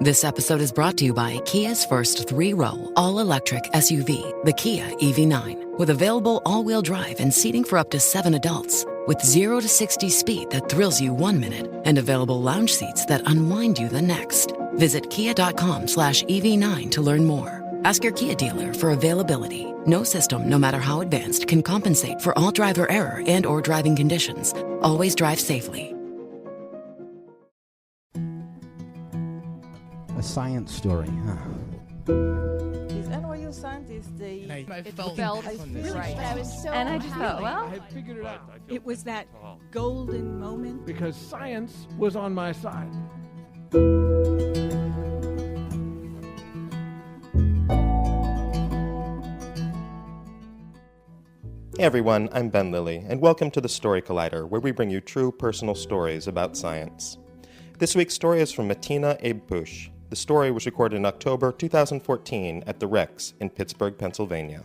This episode is brought to you by Kia's first three-row, all-electric SUV, the Kia EV9, with available all-wheel drive and seating for up to 7 adults, with 0 to 60 speed that thrills you 1 minute and available lounge seats that unwind you the next. Visit kia.com/EV9 to learn more. Ask your Kia dealer for availability. No system, no matter how advanced, can compensate for all driver error and or driving conditions. Always drive safely. A science story, huh? These NYU scientists, I felt right. I was so And I just thought, well, I had figured it out. It was that golden moment. Because science was on my side. Hey everyone, I'm Ben Lilly, and welcome to the Story Collider, where we bring you true personal stories about science. This week's story is from Matineh Eybpoosh. The story was recorded in October 2014 at the Rex in Pittsburgh, Pennsylvania.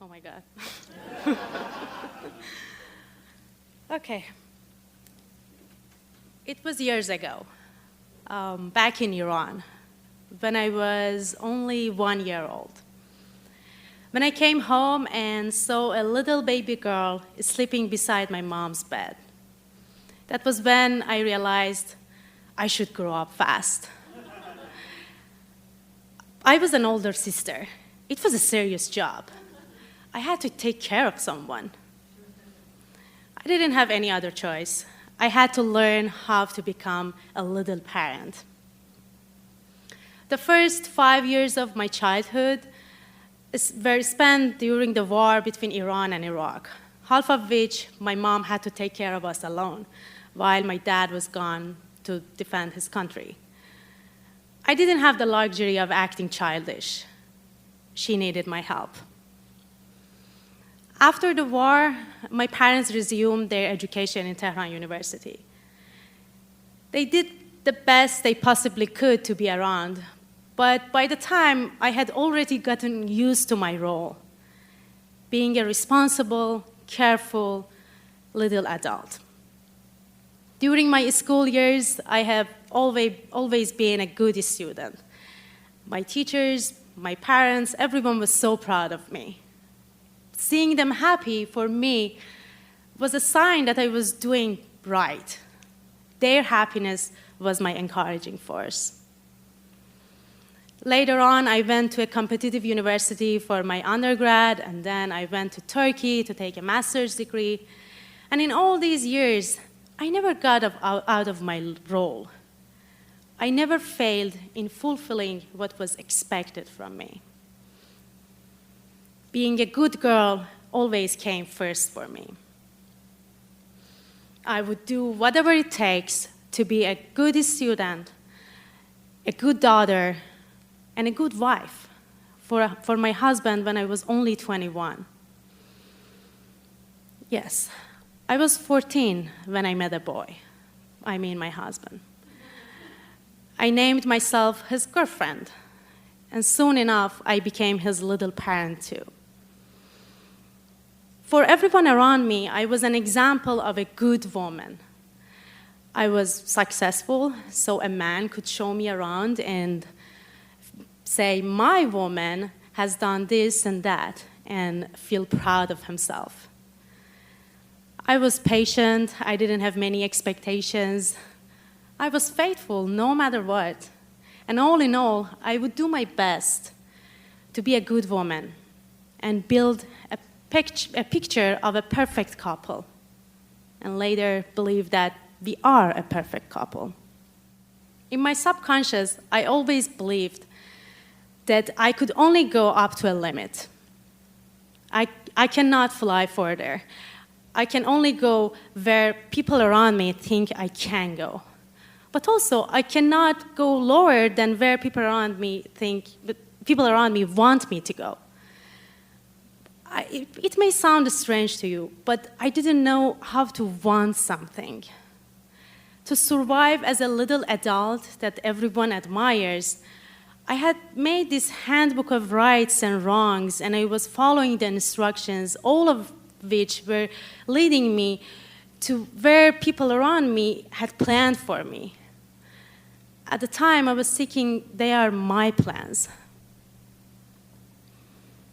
Oh my God. Okay. It was years ago, back in Iran, when I was only 1 year old. When I came home and saw a little baby girl sleeping beside my mom's bed. That was when I realized I should grow up fast. I was an older sister. It was a serious job. I had to take care of someone. I didn't have any other choice. I had to learn how to become a little parent. The first 5 years of my childhood were spent during the war between Iran and Iraq, half of which my mom had to take care of us alone, while my dad was gone to defend his country. I didn't have the luxury of acting childish. She needed my help. After the war, my parents resumed their education in Tabriz University. They did the best they possibly could to be around, but by the time I had already gotten used to my role, being a responsible, careful little adult. During my school years, I have always been a good student. My teachers, my parents, everyone was so proud of me. Seeing them happy for me was a sign that I was doing right. Their happiness was my encouraging force. Later on, I went to a competitive university for my undergrad, and then I went to Turkey to take a master's degree. And in all these years, I never got out of my role. I never failed in fulfilling what was expected from me. Being a good girl always came first for me. I would do whatever it takes to be a good student, a good daughter, and a good wife for my husband when I was only 21. Yes, I was 14 when I met a boy. I mean my husband. I named myself his girlfriend, and soon enough, I became his little parent too. For everyone around me, I was an example of a good woman. I was successful, so a man could show me around and say, my woman has done this and that, and feel proud of himself. I was patient, I didn't have many expectations. I was faithful no matter what. And all in all, I would do my best to be a good woman and build a picture of a perfect couple, and later believe that we are a perfect couple. In my subconscious, I always believed that I could only go up to a limit. I cannot fly further. I can only go where people around me think I can go. But also, I cannot go lower than where people around me want me to go. It may sound strange to you, but I didn't know how to want something. To survive as a little adult that everyone admires, I had made this handbook of rights and wrongs, and I was following the instructions, all of which were leading me to where people around me had planned for me. At the time, I was thinking they are my plans.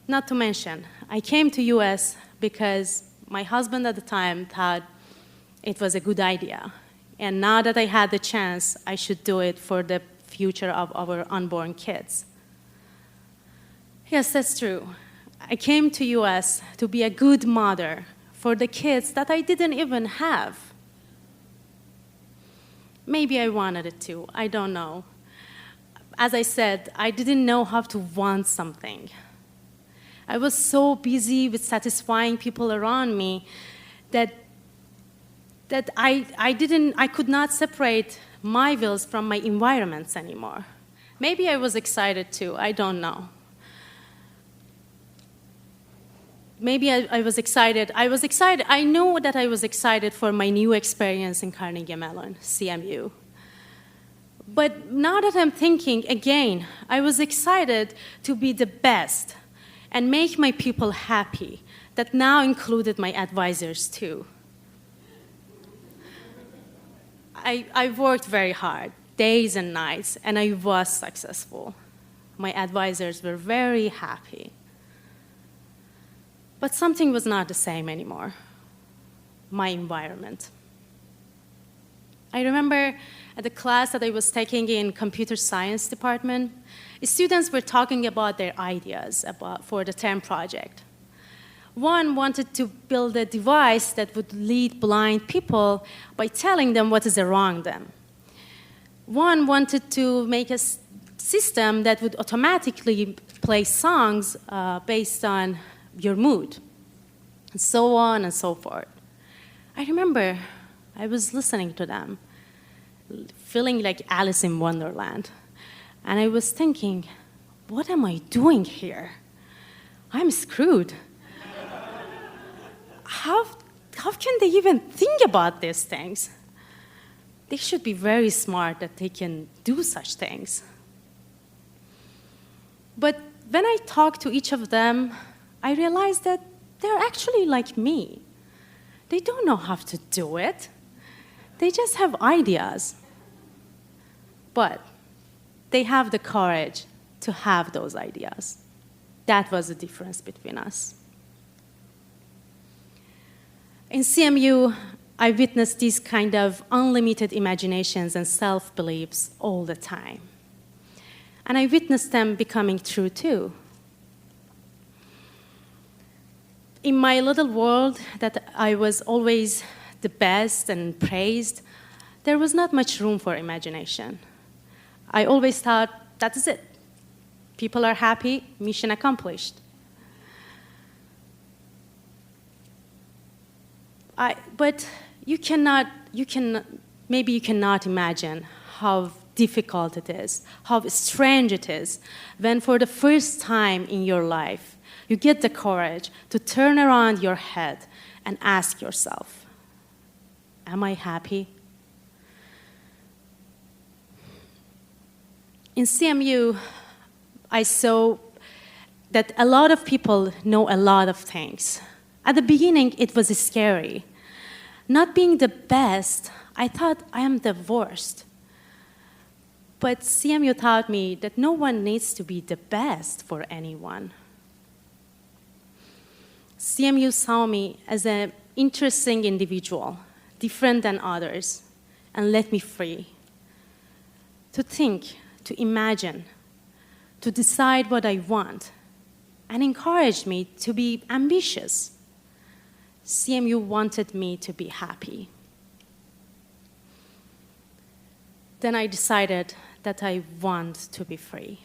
Not to mention, I came to US because my husband at the time thought it was a good idea. And now that I had the chance, I should do it for the future of our unborn kids. Yes, that's true. I came to US to be a good mother for the kids that I didn't even have. Maybe I wanted it to, I don't know. As I said, I didn't know how to want something. I was so busy with satisfying people around me that I could not separate my wills from my environments anymore. Maybe I was excited too, I don't know. Maybe I was excited. I know that I was excited for my new experience in Carnegie Mellon, CMU. But now that I'm thinking again, I was excited to be the best and make my people happy. That now included my advisors too. I worked very hard, days and nights, and I was successful. My advisors were very happy. But something was not the same anymore. My environment. I remember at the class that I was taking in computer science department, students were talking about their ideas for the term project. One wanted to build a device that would lead blind people by telling them what is around them. One wanted to make a system that would automatically play songs based on your mood, and so on and so forth. I remember I was listening to them, feeling like Alice in Wonderland. And I was thinking, what am I doing here? I'm screwed. How can they even think about these things? They should be very smart that they can do such things. But when I talked to each of them, I realized that they're actually like me. They don't know how to do it. They just have ideas. But they have the courage to have those ideas. That was the difference between us. In CMU, I witnessed these kind of unlimited imaginations and self-beliefs all the time. And I witnessed them becoming true too. In my little world that I was always the best and praised, there was not much room for imagination. I always thought, that is it. People are happy, mission accomplished. But maybe you cannot imagine how difficult it is, how strange it is, when for the first time in your life, you get the courage to turn around your head and ask yourself, am I happy? In CMU, I saw that a lot of people know a lot of things. At the beginning, it was scary. Not being the best, I thought I am the worst. But CMU taught me that no one needs to be the best for anyone. CMU saw me as an interesting individual, different than others, and let me free to think, to imagine, to decide what I want, and encouraged me to be ambitious. CMU wanted me to be happy. Then I decided that I want to be free.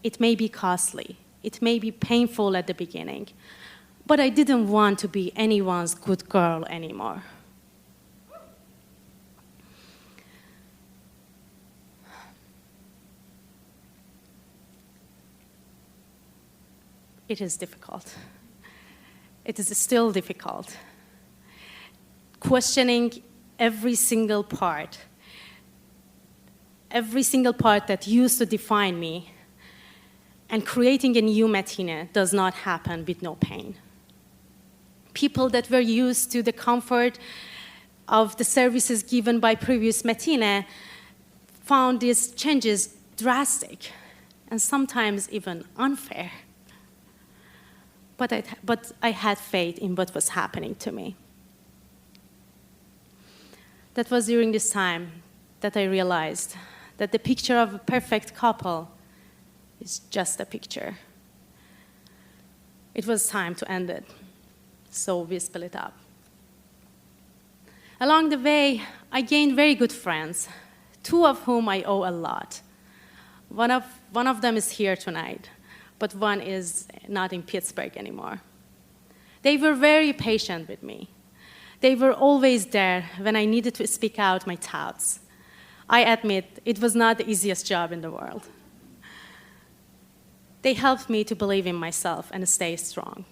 It may be costly, it may be painful at the beginning, but I didn't want to be anyone's good girl anymore. It is difficult. It is still difficult. Questioning every single part that used to define me, and creating a new Matineh does not happen with no pain. People that were used to the comfort of the services given by previous Matineh found these changes drastic and sometimes even unfair. But I had faith in what was happening to me. That was during this time that I realized that the picture of a perfect couple is just a picture. It was time to end it, so we split up. Along the way, I gained very good friends, two of whom I owe a lot. One of them is here tonight, but one is not in Pittsburgh anymore. They were very patient with me. They were always there when I needed to speak out my thoughts. I admit it was not the easiest job in the world. They helped me to believe in myself and stay strong.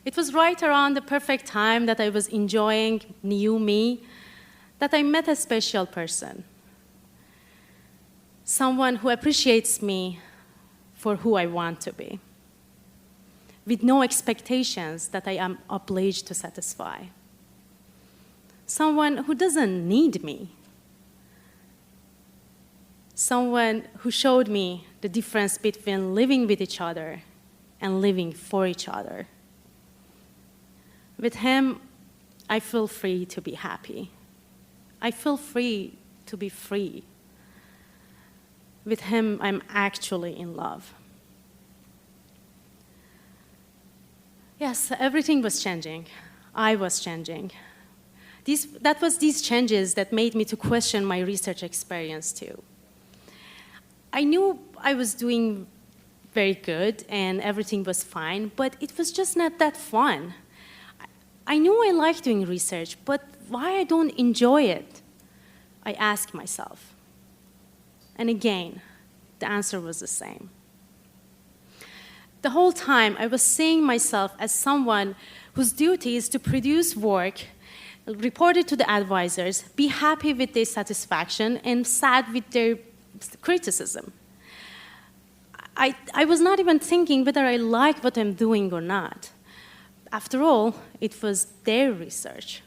It was right around the perfect time that I was enjoying new me that I met a special person. Someone who appreciates me for who I want to be, with no expectations that I am obliged to satisfy. Someone who doesn't need me. Someone who showed me the difference between living with each other and living for each other. With him, I feel free to be happy. I feel free to be free. With him, I'm actually in love. Yes, everything was changing. I was changing. That was these changes that made me to question my research experience too. I knew I was doing very good and everything was fine, but it was just not that fun. I knew I liked doing research, but why I don't enjoy it? I asked myself. And again, the answer was the same. The whole time, I was seeing myself as someone whose duty is to produce work, report it to the advisors, be happy with their satisfaction, and sad with their criticism. I was not even thinking whether I like what I'm doing or not. After all, it was their research.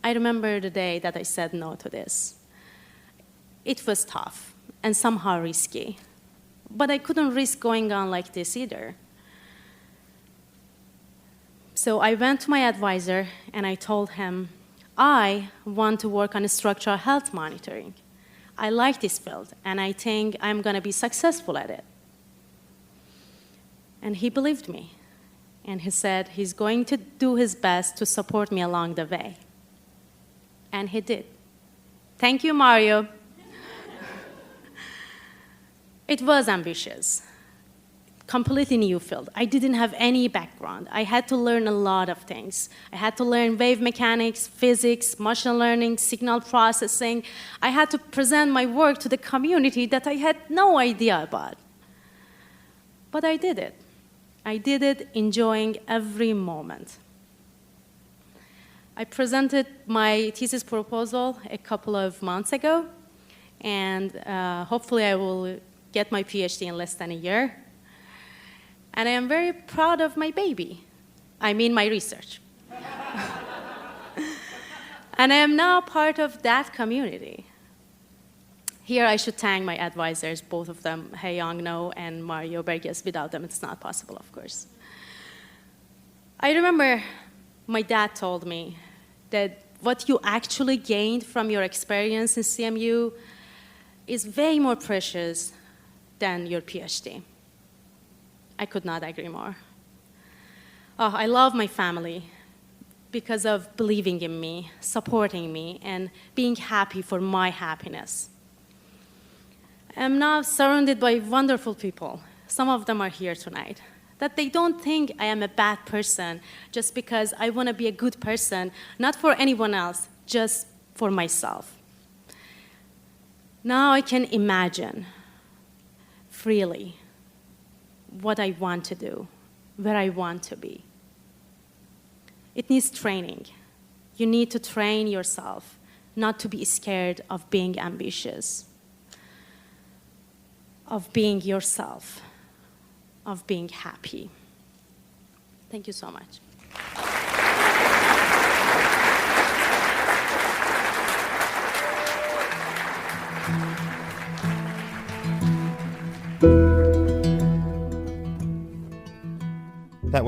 I remember the day that I said no to this. It was tough and somehow risky, but I couldn't risk going on like this either. So I went to my advisor and I told him, I want to work on structural health monitoring. I like this field and I think I'm going to be successful at it. And he believed me. And he said he's going to do his best to support me along the way. And he did. Thank you, Mario. It was ambitious. Completely new field. I didn't have any background. I had to learn a lot of things. I had to learn wave mechanics, physics, machine learning, signal processing. I had to present my work to the community that I had no idea about. But I did it. I did it enjoying every moment. I presented my thesis proposal a couple of months ago, and hopefully I will get my Ph.D. in less than a year. And I am very proud of my baby. I mean my research. And I am now part of that community. Here I should thank my advisors, both of them, Hei Young No and Mario Berges. Without them, it's not possible, of course. I remember my dad told me that what you actually gained from your experience in CMU is way more precious than your PhD. I could not agree more. Oh, I love my family because of believing in me, supporting me, and being happy for my happiness. I'm now surrounded by wonderful people. Some of them are here tonight. That they don't think I am a bad person just because I want to be a good person, not for anyone else, just for myself. Now I can imagine freely what I want to do, where I want to be. It needs training. You need to train yourself not to be scared of being ambitious, of being yourself, of being happy. Thank you so much.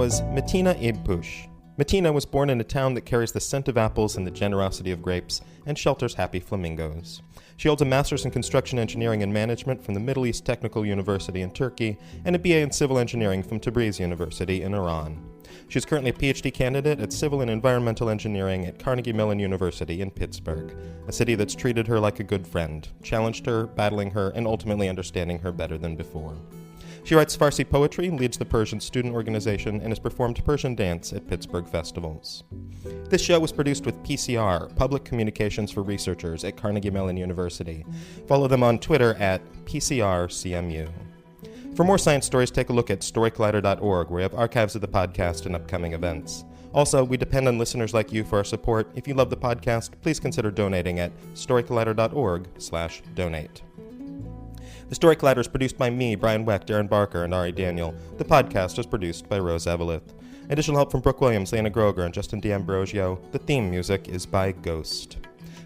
was Matineh Eybpoosh. Matineh was born in a town that carries the scent of apples and the generosity of grapes and shelters happy flamingos. She holds a master's in construction engineering and management from the Middle East Technical University in Turkey and a BA in civil engineering from Tabriz University in Iran. She is currently a Ph.D. candidate at civil and environmental engineering at Carnegie Mellon University in Pittsburgh, a city that's treated her like a good friend, challenged her, battling her, and ultimately understanding her better than before. She writes Farsi poetry, leads the Persian Student Organization, and has performed Persian dance at Pittsburgh festivals. This show was produced with PCR, Public Communications for Researchers at Carnegie Mellon University. Follow them on Twitter at PCRCMU. For more science stories, take a look at storycollider.org, where we have archives of the podcast and upcoming events. Also, we depend on listeners like you for our support. If you love the podcast, please consider donating at storycollider.org/donate. The Story Collider is produced by me, Brian Wecht, Aaron Barker, and Ari Daniel. The podcast is produced by Rose Eveleth. Additional help from Brooke Williams, Lena Groger, and Justin D'Ambrosio. The theme music is by Ghost.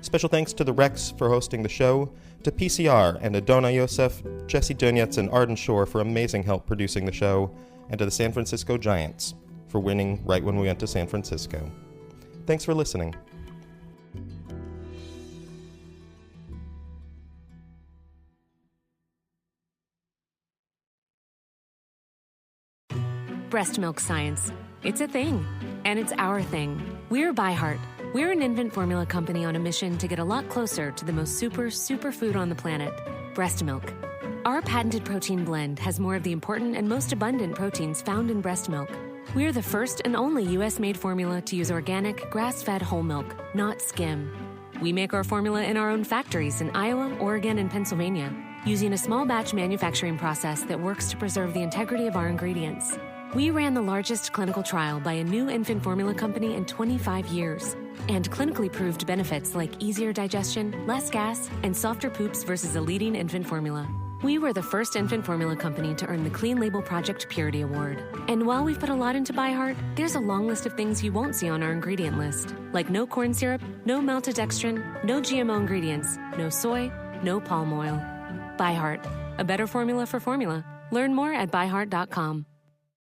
Special thanks to the Rex for hosting the show, to PCR and Adona Yosef, Jesse Donetz, and Arden Shore for amazing help producing the show, and to the San Francisco Giants for winning right when we went to San Francisco. Thanks for listening. Breast milk science. It's a thing, and it's our thing. We're ByHeart. We're an infant formula company on a mission to get a lot closer to the most superfood on the planet, breast milk. Our patented protein blend has more of the important and most abundant proteins found in breast milk. We're the first and only U.S.-made formula to use organic, grass-fed whole milk, not skim. We make our formula in our own factories in Iowa, Oregon, and Pennsylvania, using a small batch manufacturing process that works to preserve the integrity of our ingredients. We ran the largest clinical trial by a new infant formula company in 25 years, and clinically proved benefits like easier digestion, less gas, and softer poops versus a leading infant formula. We were the first infant formula company to earn the Clean Label Project Purity Award. And while we've put a lot into ByHeart, there's a long list of things you won't see on our ingredient list, like no corn syrup, no maltodextrin, no GMO ingredients, no soy, no palm oil. ByHeart, a better formula for formula. Learn more at byheart.com.